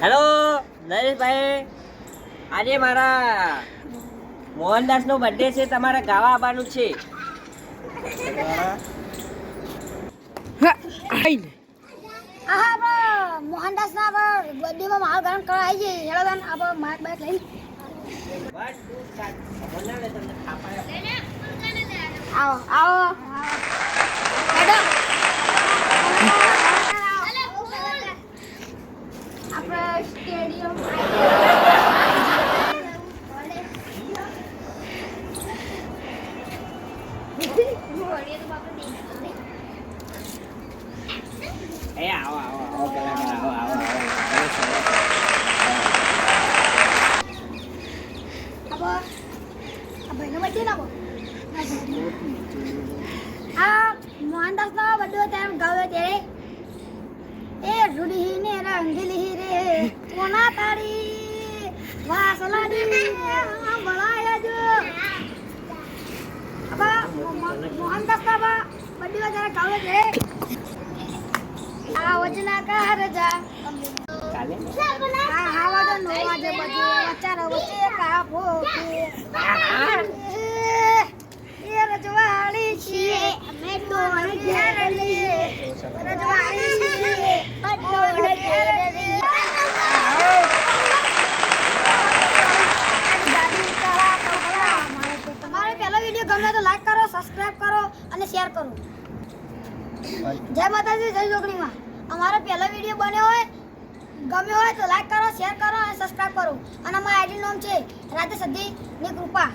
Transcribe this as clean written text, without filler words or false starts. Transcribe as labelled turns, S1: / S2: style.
S1: Hello Nareshbhai, આજે મારા મોહનદાસનો birthday છે, તમારે ગાવા આવવાનું છે.
S2: મોહનદાસ ના બર્થડે માં માલ ગરમ કરવા આવી જઈએ. હેલો બેન, આપણે માઇક બાઇક લઈ આવો આવો હેડો. આપણે સ્ટેડિયમ
S1: એ આવો આવો આવો કલાકાર આવો આવો
S2: ભાઈનો બર્થડે ના આ મોહનદાસ નો બર્થડે તેમ ગાવે ત્યારે એ રૂડી ને રંગીલી રે કોના તારી વાસલાડી બળાયા જો અબા મોહનદાસ બાબા બર્થડે ત્યારે ગાવે છે. આ વચના કાર જા
S1: કાલે
S2: આ હાવા નો વાજે બજે વચારો વચે કા ભોકે એ રજવાડી છીએ અમે તો ઘેરલી રજવાડી છીએ તો ઘેરલી. તમારે પહેલો વિડિયો ગમે તો લાઈક કરો, સબસ્ક્રાઇબ કરો અને શેર કરો. જય માતાજી, જય જોગણીમાં. અમારો પહેલો વિડિયો બન્યો હોય, ગમ્યો હોય તો લાઈક કરો, શેર કરો અને સબસ્ક્રાઇબ કરો. અને અમારા આઈડી નામ છે રાધે સિદ્ધિ ની કૃપા.